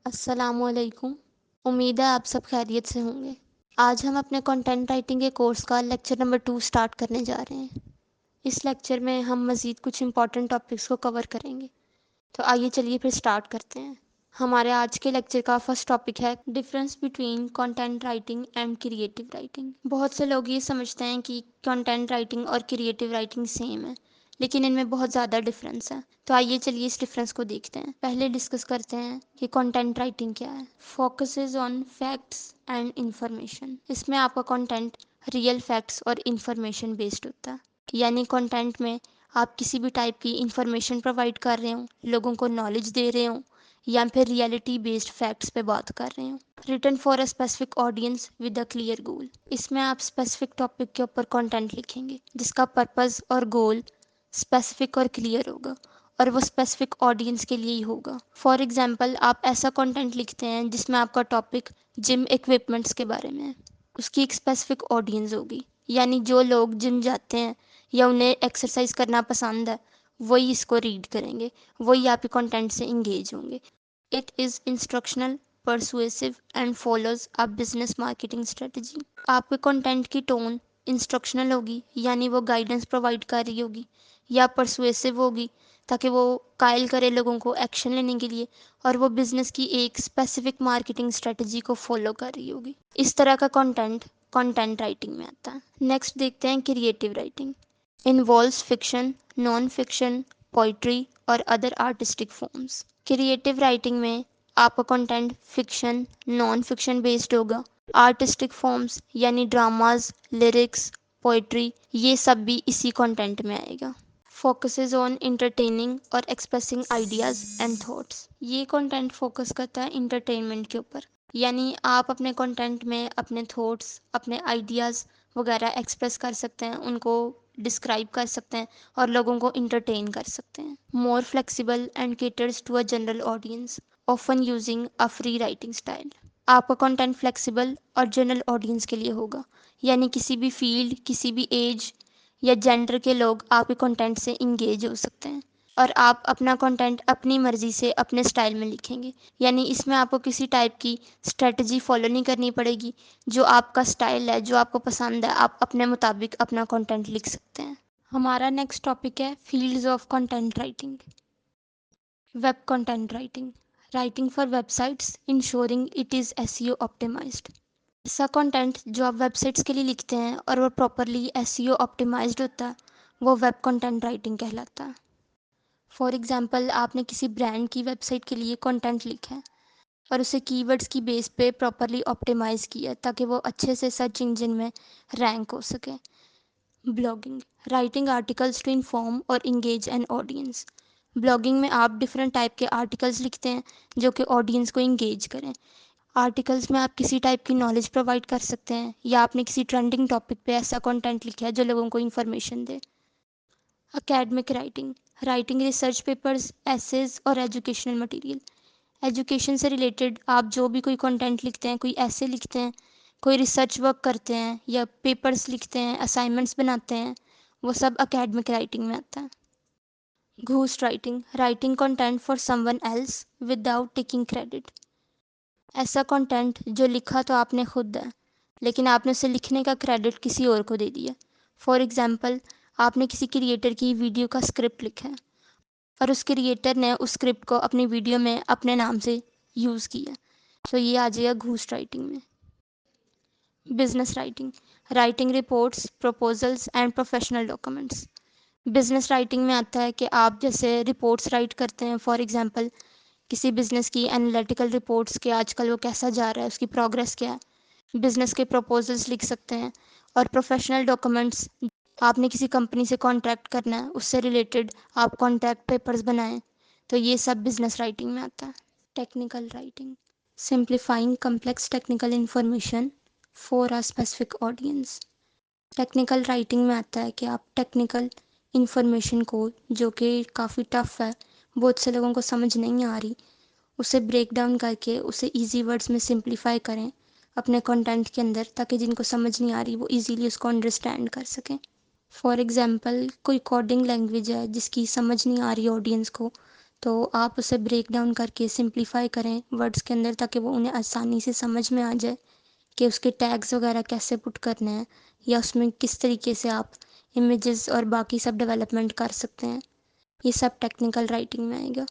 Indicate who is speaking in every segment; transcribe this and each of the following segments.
Speaker 1: अस्सलामुअलैकुम। उम्मीद है आप सब खैरियत से होंगे। आज हम अपने कंटेंट राइटिंग के कोर्स का लेक्चर नंबर 2 स्टार्ट करने जा रहे हैं। इस लेक्चर में हम मज़ीद कुछ इंपॉर्टेंट टॉपिक्स को कवर करेंगे। तो आइए चलिए फिर स्टार्ट करते हैं। हमारे आज के लेक्चर का फर्स्ट टॉपिक है difference between content writing and creative writing. बहुत से लोग ये समझते हैं कि कंटेंट राइटिंग और क्रिएटिव राइटिंग सेम है, लेकिन इनमें बहुत ज़्यादा डिफरेंस है। तो आइए चलिए इस डिफरेंस को देखते हैं। पहले डिस्कस करते हैं कि कंटेंट राइटिंग क्या है। Focuses on facts and information. इसमें आपका कंटेंट रियल फैक्ट्स और इंफॉर्मेशन बेस्ड होता है। यानी कंटेंट में आप किसी भी टाइप की इंफॉर्मेशन प्रोवाइड कर रहे हो, लोगों को नॉलेज दे रहे हो, या फिर रियलिटी बेस्ड फैक्ट्स पे बात कर रहे हो। Written for a specific audience with a clear goal. इसमें आप स्पेसिफिक टॉपिक के ऊपर कंटेंट लिखेंगे जिसका पर्पस और गोल स्पेसिफिक और क्लियर होगा, और वो स्पेसिफिक ऑडियंस के लिए ही होगा। फॉर एग्जांपल, आप ऐसा कंटेंट लिखते हैं जिसमें आपका टॉपिक जिम इक्विपमेंट्स के बारे में है। उसकी एक स्पेसिफिक ऑडियंस होगी, यानी जो लोग जिम जाते हैं या उन्हें एक्सरसाइज करना पसंद है, वही इसको रीड करेंगे, वही आपके कंटेंट से इंगेज होंगे। It is instructional, persuasive and follows a business marketing strategy. आपके कंटेंट की टोन इंस्ट्रक्शनल होगी, यानी वो गाइडेंस प्रोवाइड कर रही होगी, या परसुएसिव होगी ताकि वो कायल करे लोगों को एक्शन लेने के लिए, और वो बिजनेस की एक स्पेसिफिक मार्केटिंग स्ट्रेटजी को फॉलो कर रही होगी। इस तरह का कंटेंट कंटेंट राइटिंग में आता है। नेक्स्ट देखते हैं creative writing. Involves fiction, non fiction, poetry और other artistic forms. Creative writing में आपका content fiction, non fiction based होगा। आर्टिस्टिक फॉर्म्स यानी ड्रामाज, लिरिक्स, पोइट्री, ये सब भी इसी कंटेंट में आएगा। फोकसेस ऑन इंटरटेनिंग और एक्सप्रेसिंग आइडियाज़ एंड थॉट्स। ये कंटेंट फोकस करता है इंटरटेनमेंट के ऊपर, यानी आप अपने कंटेंट में अपने थॉट्स, अपने आइडियाज़ वगैरह एक्सप्रेस कर सकते हैं, उनको डिस्क्राइब कर सकते हैं और लोगों को इंटरटेन कर सकते हैं। More flexible and caters to a general audience, often using a free writing style. आपका कंटेंट फ्लेक्सिबल और जनरल ऑडियंस के लिए होगा, यानी किसी भी फील्ड, किसी भी एज या जेंडर के लोग आपके कंटेंट से इंगेज हो सकते हैं। और आप अपना कंटेंट अपनी मर्ज़ी से अपने स्टाइल में लिखेंगे, यानी इसमें आपको किसी टाइप की स्ट्रेटजी फॉलो नहीं करनी पड़ेगी। जो आपका स्टाइल है, जो आपको पसंद है, आप अपने मुताबिक अपना कंटेंट लिख सकते हैं। हमारा नेक्स्ट टॉपिक है fields of content writing. Web content writing, writing for websites ensuring it is SEO optimized. ऐसा कंटेंट जो आप वेबसाइट्स के लिए लिखते हैं और वो प्रॉपरली एसईओ ऑप्टिमाइज्ड होता है, वो वेब कंटेंट राइटिंग कहलाता है। फॉर एग्जांपल, आपने किसी ब्रांड की वेबसाइट के लिए कंटेंट लिखा है और उसे कीवर्ड्स की बेस पे प्रॉपरली ऑप्टिमाइज़ किया है ताकि वो अच्छे से सर्च इंजन में रैंक हो सके। Blogging, writing articles to inform और इंगेज एन ऑडियंस। ब्लॉगिंग में आप डिफरेंट टाइप के आर्टिकल्स लिखते हैं जो कि ऑडियंस को इंगेज करें। आर्टिकल्स में आप किसी टाइप की नॉलेज प्रोवाइड कर सकते हैं, या आपने किसी ट्रेंडिंग टॉपिक पे ऐसा कंटेंट लिखा है जो लोगों को इन्फॉर्मेशन दे। Academic writing, writing research papers, essays और एजुकेशनल मटेरियल। एजुकेशन से रिलेटेड आप जो भी कोई कंटेंट लिखते हैं, कोई ऐसे लिखते हैं, कोई रिसर्च वर्क करते हैं या पेपर्स लिखते हैं, असाइनमेंट्स बनाते हैं, वो सब एकेडमिक राइटिंग में आता है। घूस writing, writing content for someone else without taking credit. ऐसा कंटेंट जो लिखा तो आपने खुद है, लेकिन आपने उसे लिखने का क्रेडिट किसी और को दे दिया। फॉर एग्जांपल, आपने किसी क्रिएटर की वीडियो का स्क्रिप्ट लिखा है और उस क्रिएटर ने उस स्क्रिप्ट को अपनी वीडियो में अपने नाम से यूज़ किया, तो ये आ जाएगा घूस राइटिंग में। Business writing, writing reports, proposals and professional documents. Business writing में आता है कि आप जैसे रिपोर्ट्स राइट करते हैं, फॉर एग्जांपल किसी बिजनेस की एनालिटिकल रिपोर्ट्स के आजकल वो कैसा जा रहा है, उसकी प्रोग्रेस क्या है। बिजनेस के प्रपोजल्स लिख सकते हैं। और प्रोफेशनल डॉक्यूमेंट्स, आपने किसी कंपनी से कॉन्ट्रैक्ट करना है, उससे रिलेटेड आप कॉन्ट्रैक्ट पेपर्स बनाएं, तो ये सब बिजनेस राइटिंग में आता है। Technical writing, simplifying complex technical information for a specific audience. Technical writing में आता है कि आप टेक्निकल इंफॉर्मेशन को, जो कि काफ़ी टफ है, बहुत से लोगों को समझ नहीं आ रही, उसे ब्रेक डाउन करके उसे इजी वर्ड्स में सिंप्लीफाई करें अपने कंटेंट के अंदर, ताकि जिनको समझ नहीं आ रही वो इजीली उसको अंडरस्टैंड कर सकें। फॉर एग्जांपल, कोई कोडिंग लैंग्वेज है जिसकी समझ नहीं आ रही ऑडियंस को, तो आप उसे ब्रेक डाउन करके सिंप्लीफाई करें वर्ड्स के अंदर, ताकि वो उन्हें आसानी से समझ में आ जाए कि उसके टैग्स वगैरह कैसे पुट करने हैं, या उसमें किस तरीके से आप इमेजेस और बाकी सब डेवलपमेंट कर सकते हैं। ये सब टेक्निकल राइटिंग में आएगा।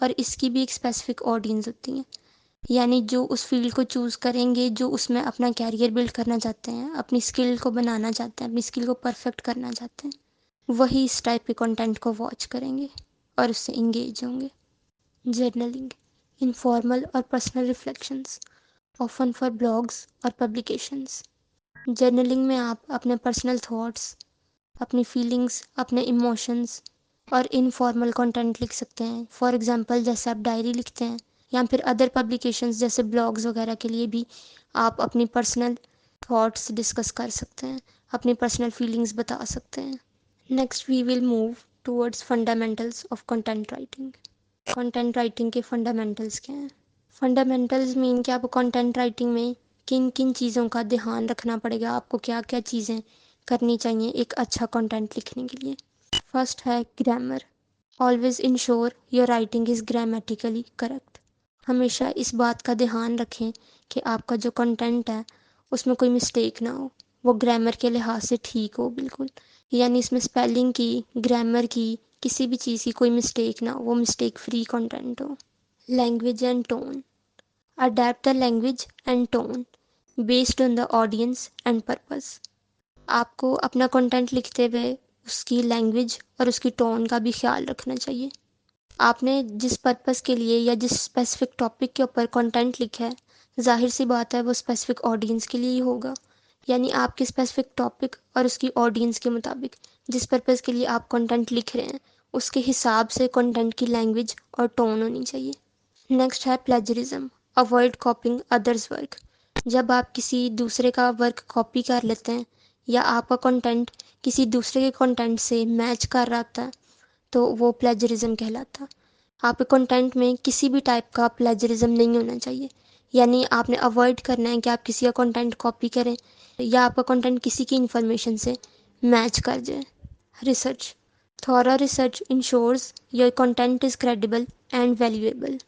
Speaker 1: और इसकी भी एक स्पेसिफिक ऑडियंस होती है, यानी जो उस फील्ड को चूज़ करेंगे, जो उसमें अपना कैरियर बिल्ड करना चाहते हैं, अपनी स्किल को बनाना चाहते हैं, अपनी स्किल को परफेक्ट करना चाहते हैं, वही इस टाइप के कंटेंट को वॉच करेंगे और उससे इंगेज होंगे। जर्नलिंग, इनफॉर्मल और personal reflections, often for blogs और पब्लिकेशंस। जर्नलिंग में आप अपने पर्सनल थॉट्स, अपनी फीलिंग्स, अपने इमोशंस और इनफॉर्मल कंटेंट लिख सकते हैं। फॉर एग्जांपल जैसे आप डायरी लिखते हैं, या फिर अदर पब्लिकेशंस जैसे ब्लॉग्स वगैरह के लिए भी आप अपनी पर्सनल थॉट्स डिस्कस कर सकते हैं, अपनी पर्सनल फीलिंग्स बता सकते हैं। Next we will move towards fundamentals of content writing. Content writing के फंडामेंटल्स क्या हैं? फंडामेंटल्स मीन कि आपको कंटेंट राइटिंग में किन किन चीज़ों का ध्यान रखना पड़ेगा, आपको क्या क्या चीज़ें करनी चाहिए एक अच्छा कंटेंट लिखने के लिए। फर्स्ट है grammar. Always ensure your writing is grammatically correct. हमेशा इस बात का ध्यान रखें कि आपका जो कंटेंट है उसमें कोई मिस्टेक ना हो, वो ग्रामर के लिहाज से ठीक हो बिल्कुल, यानी इसमें स्पेलिंग की, ग्रामर की, किसी भी चीज़ की कोई मिस्टेक ना हो, वो मिस्टेक फ्री कंटेंट हो। Language and tone. Adapt the language and tone based on the audience and purpose. आपको अपना कंटेंट लिखते हुए उसकी लैंग्वेज और उसकी टोन का भी ख्याल रखना चाहिए। आपने जिस पर्पस के लिए या जिस स्पेसिफिक टॉपिक के ऊपर कंटेंट लिखा है, जाहिर सी बात है वो स्पेसिफिक ऑडियंस के लिए ही होगा, यानी आपके स्पेसिफिक टॉपिक और उसकी ऑडियंस के मुताबिक जिस पर्पस के लिए आप कंटेंट लिख रहे हैं उसके हिसाब से कंटेंट की लैंग्वेज और टोन होनी चाहिए। नेक्स्ट है प्लेजरिज्म। Avoid कॉपिंग others work. जब आप किसी दूसरे का वर्क कॉपी कर लेते हैं या आपका कंटेंट किसी दूसरे के कंटेंट से मैच कर रहा होता है, तो वो प्लेजरिज्म कहलाता है। आपके कंटेंट में किसी भी टाइप का प्लेजरिज्म नहीं होना चाहिए, यानी आपने अवॉइड करना है कि आप किसी का कंटेंट कॉपी करें या आपका कंटेंट किसी की इंफॉर्मेशन से मैच कर जाए। Research. Thorough research ensures your content is credible and valuable.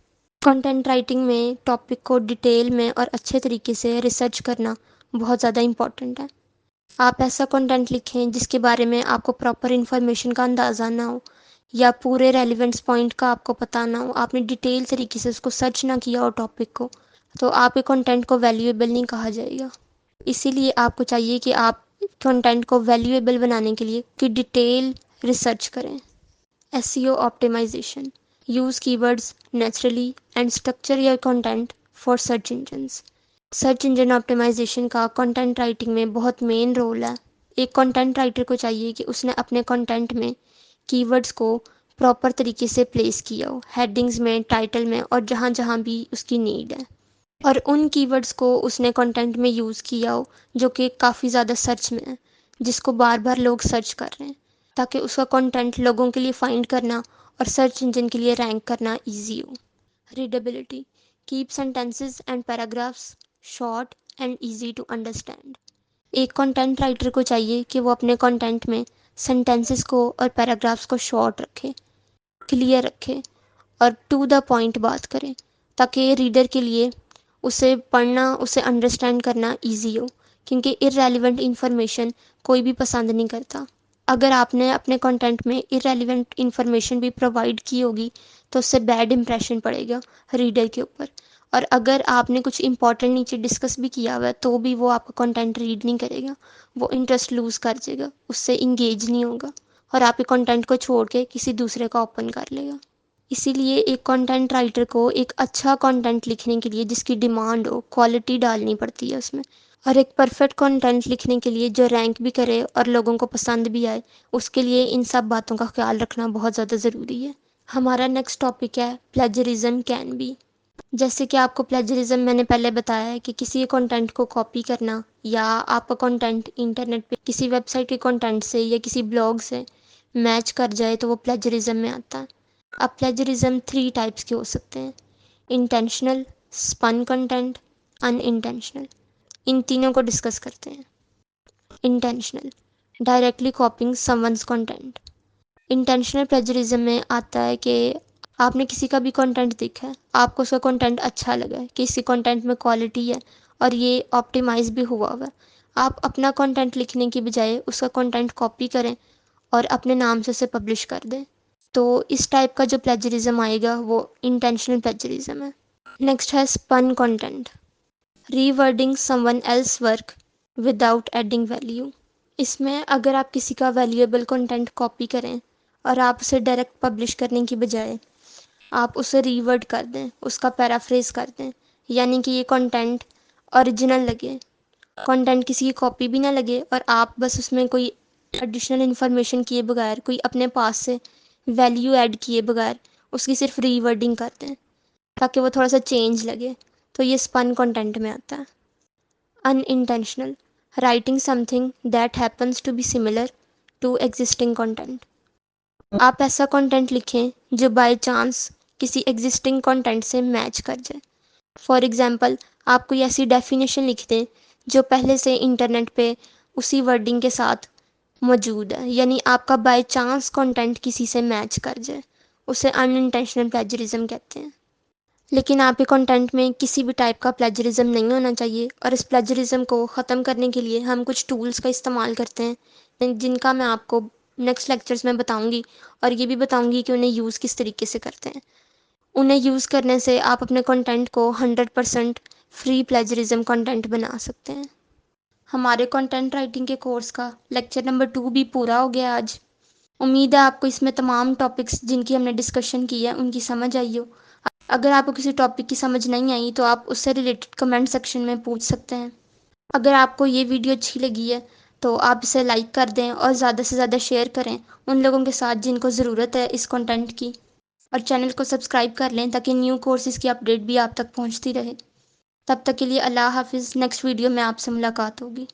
Speaker 1: Content writing में टॉपिक को डिटेल में और अच्छे तरीके से रिसर्च करना बहुत ज़्यादा इम्पॉर्टेंट है। आप ऐसा कंटेंट लिखें जिसके बारे में आपको प्रॉपर इन्फॉर्मेशन का अंदाज़ा ना हो, या पूरे रेलिवेंट्स पॉइंट का आपको पता ना हो, आपने डिटेल तरीके से उसको सर्च ना किया हो टॉपिक को, तो आपके कंटेंट को वैल्यूएबल नहीं कहा जाएगा। इसीलिए आपको चाहिए कि आप कंटेंट को वैल्यूएबल बनाने के लिए कि डिटेल रिसर्च करें। SEO optimization. Use keywords naturally and structure your content for search engines. Search engine optimization का कंटेंट राइटिंग में बहुत मेन रोल है। एक कंटेंट राइटर को चाहिए कि उसने अपने कंटेंट में कीवर्ड्स को प्रॉपर तरीके से प्लेस किया हो, हेडिंग्स में, टाइटल में और जहाँ जहाँ भी उसकी नीड है, और उन कीवर्ड्स को उसने कंटेंट में यूज़ किया हो जो कि काफ़ी ज़्यादा सर्च में है, जिसको बार बार लोग सर्च कर रहे हैं, ताकि उसका कंटेंट लोगों के लिए फाइंड करना और सर्च इंजन के लिए रैंक करना इजी हो। Readability. Keep sentences and paragraphs short and easy to understand. एक कंटेंट राइटर को चाहिए कि वो अपने कंटेंट में सेंटेंसेस को और पैराग्राफ्स को शॉर्ट रखे, क्लियर रखे और टू द पॉइंट बात करें, ताकि रीडर के लिए उसे पढ़ना, उसे अंडरस्टैंड करना इजी हो, क्योंकि इररेलेवेंट इंफॉर्मेशन कोई भी पसंद नहीं करता। अगर आपने अपने कंटेंट में इररेलेवेंट इंफॉर्मेशन भी प्रोवाइड की होगी तो उससे बैड इंप्रेशन पड़ेगा रीडर के ऊपर, और अगर आपने कुछ इंपॉर्टेंट नीचे डिस्कस भी किया हुआ है तो भी वो आपका कंटेंट रीड नहीं करेगा, वो इंटरेस्ट लूज़ कर जाएगा, उससे इंगेज नहीं होगा और आपके कंटेंट को छोड़ के किसी दूसरे का ओपन कर लेगा। इसीलिए एक कंटेंट राइटर को एक अच्छा कंटेंट लिखने के लिए जिसकी डिमांड हो, क्वालिटी डालनी पड़ती है उसमें, और एक परफेक्ट कंटेंट लिखने के लिए जो रैंक भी करे और लोगों को पसंद भी आए, उसके लिए इन सब बातों का ख्याल रखना बहुत ज़्यादा ज़रूरी है। हमारा नेक्स्ट टॉपिक है प्लेजरिज्म कैन बी। जैसे कि आपको प्लेजरिज्म मैंने पहले बताया है कि किसी कंटेंट को कॉपी करना, या आपका कंटेंट इंटरनेट पे किसी वेबसाइट के कंटेंट से या किसी ब्लॉग से मैच कर जाए तो वो प्लेजरिज्म में आता है। अब प्लेजरिज्म 3 टाइप्स के हो सकते हैं: इंटेंशनल, स्पन कंटेंट, अनइंटेंशनल। इन तीनों को डिस्कस करते हैं। Intentional, directly कॉपिंग someone's content. Intentional plagiarism में आता है कि आपने किसी का भी कंटेंट देखा है, आपको उसका कंटेंट अच्छा लगा है कि इसके कंटेंट में क्वालिटी है और ये ऑप्टिमाइज भी हुआ हुआ है, आप अपना कंटेंट लिखने की बजाय उसका कंटेंट कॉपी करें और अपने नाम से उसे पब्लिश कर दें। तो इस टाइप का जो प्लेजरिज्म आएगा वो इंटेंशनल प्लेजरिज्म है। नेक्स्ट है spun content, rewording someone else work without adding value. इसमें अगर आप किसी का वैल्यूएबल कंटेंट कॉपी करें और आप उसे डायरेक्ट पब्लिश करने की बजाय आप उसे रीवर्ड कर दें, उसका पैराफ्रेज कर दें, यानी कि ये कंटेंट ओरिजिनल लगे, कंटेंट किसी की कॉपी भी ना लगे और आप बस उसमें कोई एडिशनल इन्फॉर्मेशन किए बगैर, कोई अपने पास से वैल्यू ऐड किए बगैर उसकी सिर्फ रीवर्डिंग कर दें ताकि वो थोड़ा सा चेंज लगे, तो ये स्पन कंटेंट में आता है। Unintentional, writing something that happens to be similar to existing content. आप ऐसा कंटेंट लिखें जो बाय चांस किसी एग्जिस्टिंग कंटेंट से मैच कर जाए। फॉर एग्जांपल, आप कोई ऐसी डेफिनेशन लिख दें जो पहले से इंटरनेट पे उसी वर्डिंग के साथ मौजूद है, यानी आपका बाय चांस कंटेंट किसी से मैच कर जाए, उसे अनइंटेंशनल प्लेजरिज्म कहते हैं। लेकिन आपके कंटेंट में किसी भी टाइप का प्लेजरिज्म नहीं होना चाहिए और इस प्लेजरिज्म को ख़त्म करने के लिए हम कुछ टूल्स का इस्तेमाल करते हैं जिनका मैं आपको नेक्स्ट लेक्चर्स में बताऊंगी और ये भी बताऊंगी कि उन्हें यूज़ किस तरीके से करते हैं। उन्हें यूज़ करने से आप अपने कंटेंट को 100% फ्री प्लेजरिज्म कंटेंट बना सकते हैं। हमारे कंटेंट राइटिंग के कोर्स का लेक्चर नंबर 2 भी पूरा हो गया आज। उम्मीद है आपको इसमें तमाम टॉपिक्स जिनकी हमने डिस्कशन की है उनकी समझ आई हो। अगर आपको किसी टॉपिक की समझ नहीं आई तो आप उससे रिलेटेड कमेंट सेक्शन में पूछ सकते हैं। अगर आपको ये वीडियो अच्छी लगी है तो आप इसे लाइक कर दें और ज़्यादा से ज़्यादा शेयर करें उन लोगों के साथ जिनको ज़रूरत है इस कंटेंट की, और चैनल को सब्सक्राइब कर लें ताकि न्यू कोर्सेज़ की अपडेट भी आप तक पहुंचती रहे। तब तक के लिए अल्लाह हाफिज़। नेक्स्ट वीडियो में आपसे मुलाकात होगी।